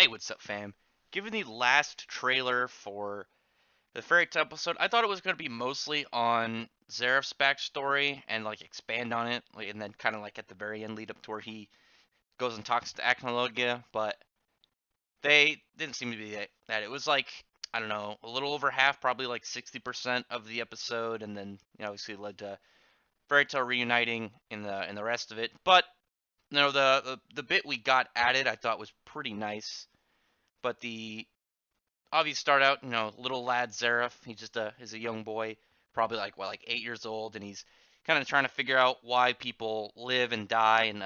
Hey, what's up, fam? Given the last trailer for the fairy tale episode, I thought it was going to be mostly on Zeref's backstory and like expand on it, like, and then kind of like at the very end lead up to where he goes and talks to Acnologia, but they didn't seem to be that. It was like, I don't know, a little over half, probably like 60% of the episode, and then obviously led to fairy tale reuniting in the rest of it. But the bit we got added, I thought was pretty nice. But the obviously start out, little lad Zeref. He's just a young boy, probably like 8 years old, and he's kind of trying to figure out why people live and die, and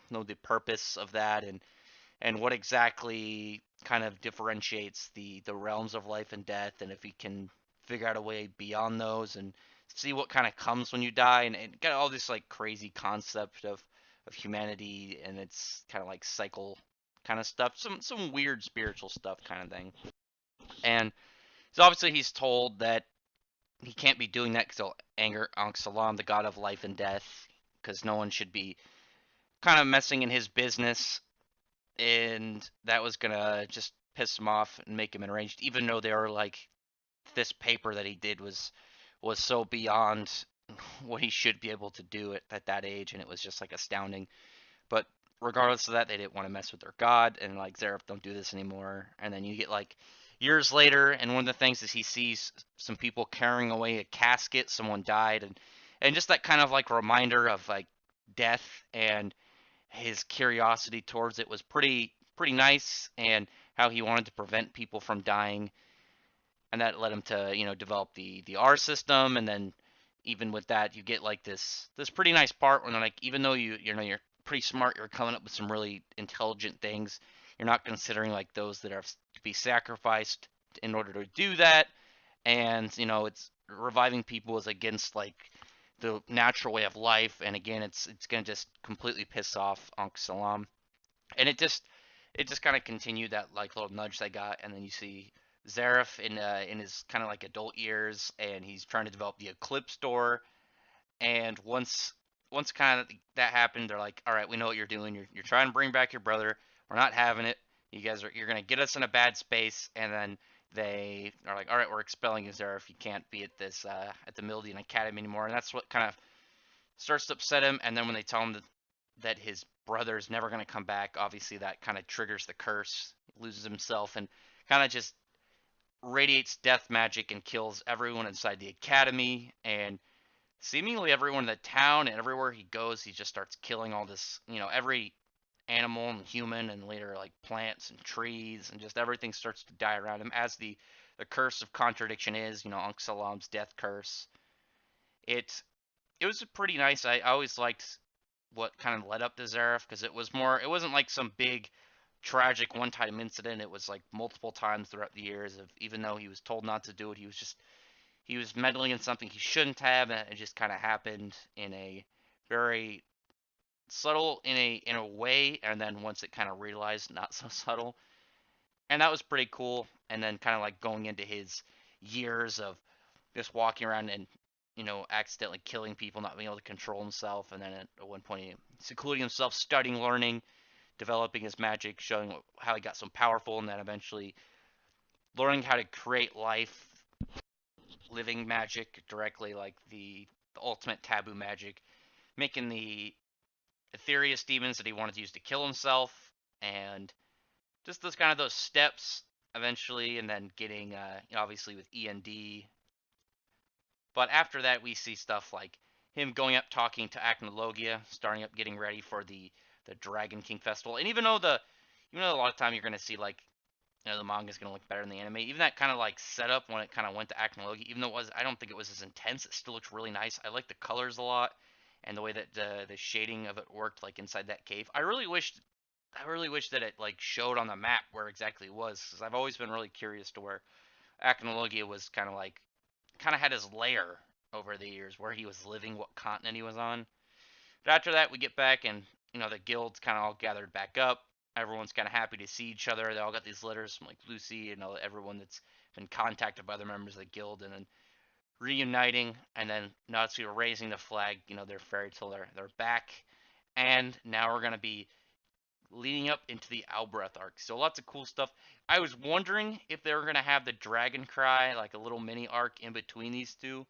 know the purpose of that, and what exactly kind of differentiates the realms of life and death, and if he can figure out a way beyond those, and see what kind of comes when you die, and got all this like crazy concept of humanity, and it's kind of like cycle kind of stuff, some weird spiritual stuff kind of thing. And so obviously he's told that he can't be doing that because he'll anger Ankh Salam, the god of life and death, because no one should be kind of messing in his business, and that was gonna just piss him off and make him enraged, even though they were like this paper that he did was so beyond what he should be able to do at that age, and it was just like astounding. But regardless of that, they didn't want to mess with their god, and like Zeref, don't do this anymore. And then you get like years later, and one of the things is he sees some people carrying away a casket, someone died, and just that kind of like reminder of like death, and his curiosity towards it was pretty nice, and how he wanted to prevent people from dying, and that led him to develop the R system. And then even with that, you get like this pretty nice part when like, even though you're pretty smart, you're coming up with some really intelligent things, you're not considering like those that are to be sacrificed in order to do that. And it's reviving people is against like the natural way of life, and again, it's gonna just completely piss off Ankh Salam. And it just kind of continued that like little nudge they got. And then you see Zeref in his kind of like adult years, and he's trying to develop the Eclipse door. And once kind of that happened, they're like, all right, we know what you're doing. You're trying to bring back your brother. We're not having it. You're gonna get us in a bad space. And then they are like, all right, we're expelling you, Zeref. You can't be at this at the Mildian Academy anymore. And that's what kind of starts to upset him. And then when they tell him that his brother is never going to come back, obviously that kind of triggers the curse. He loses himself and kind of just radiates death magic and kills everyone inside the academy, and seemingly everyone in the town, and everywhere he goes he just starts killing all this, every animal and human, and later like plants and trees, and just everything starts to die around him, as the curse of contradiction is, Ankh Salam's death curse. It it was pretty nice. I always liked what kind of led up to Zeref, because it wasn't like some big tragic one-time incident. It was like multiple times throughout the years of, even though he was told not to do it, he was meddling in something he shouldn't have, and it just kind of happened in a very subtle, in a way, and then once it kind of realized, not so subtle. And that was pretty cool. And then kind of like going into his years of just walking around and accidentally killing people, not being able to control himself, and then at one point secluding himself, studying, learning, developing his magic, showing how he got so powerful, and then eventually learning how to create life, living magic directly, like the ultimate taboo magic, making the Aetherius demons that he wanted to use to kill himself, and just those steps eventually, and then getting obviously with END. But after that, we see stuff like him going up talking to Acnologia, starting up getting ready for the Dragon King Festival. And even though a lot of time you're gonna see like, the manga is gonna look better than the anime, even that kind of like setup when it kind of went to Acnologia, even though I don't think it was as intense, it still looks really nice. I like the colors a lot, and the way that the shading of it worked like inside that cave. I really wish that it like showed on the map where exactly it was, because I've always been really curious to where Acnologia was kind of had his lair over the years, where he was living, what continent he was on. But after that, we get back, and the guild's kind of all gathered back up. Everyone's kind of happy to see each other. They all got these letters from like Lucy and everyone that's been contacted by other members of the guild, and then reuniting. And then now it's raising the flag. They're fairy tale. They're back, and now we're gonna be leading up into the Albrecht arc. So lots of cool stuff. I was wondering if they were gonna have the Dragon Cry, like a little mini arc in between these two,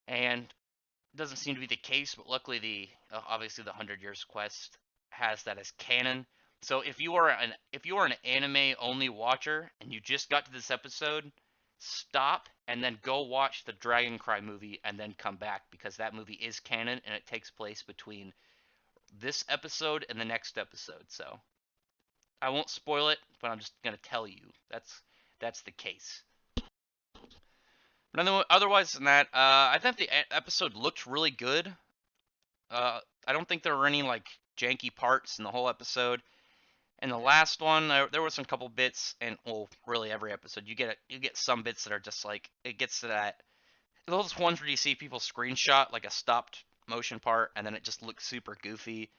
and it doesn't seem to be the case. But luckily, the obviously the 100 Years Quest has that as canon. So if you are an anime only watcher and you just got to this episode, stop and then go watch the Dragon Cry movie and then come back because that movie is canon and it takes place between this episode and the next episode. So I won't spoil it, but I'm just gonna tell you that's the case. But otherwise than that, I think the episode looked really good. I don't think there were any like janky parts in the whole episode. And the last one, there were some couple bits, and well, really every episode you get some bits that are just like it gets to that those ones where you see people screenshot like a stopped motion part, and then it just looks super goofy,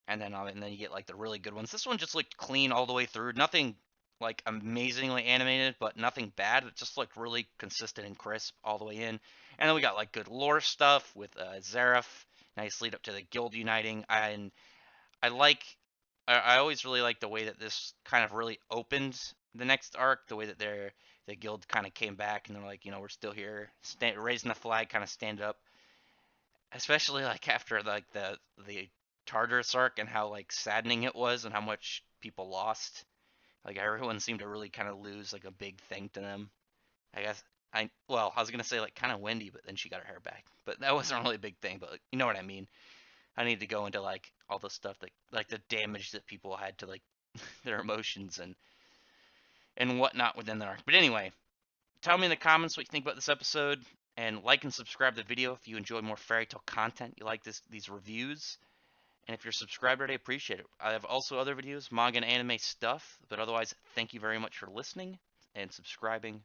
and then you get like the really good ones. This one just looked clean all the way through. Nothing like amazingly animated, but nothing bad. It just looked really consistent and crisp all the way in. And then we got like good lore stuff with Zeref. Nice lead up to the guild uniting. And I like. I always really like the way that this kind of really opened the next arc. The way that the guild kind of came back and they're like, we're still here, raising the flag, kind of stand up. Especially like after like the Tartarus arc and how like saddening it was and how much people lost. Like everyone seemed to really kind of lose like a big thing to them. I guess I was gonna say like kind of Wendy, but then she got her hair back. But that wasn't really a big thing. But like, you know what I mean. I need to go into like all the stuff that like the damage that people had to like their emotions and whatnot within the arc. But anyway, tell me in the comments what you think about this episode, and like and subscribe to the video if you enjoy more fairy tale content. You like these reviews. And if you're subscribed already, I appreciate it. I have also other videos, manga and anime stuff. But otherwise, thank you very much for listening and subscribing.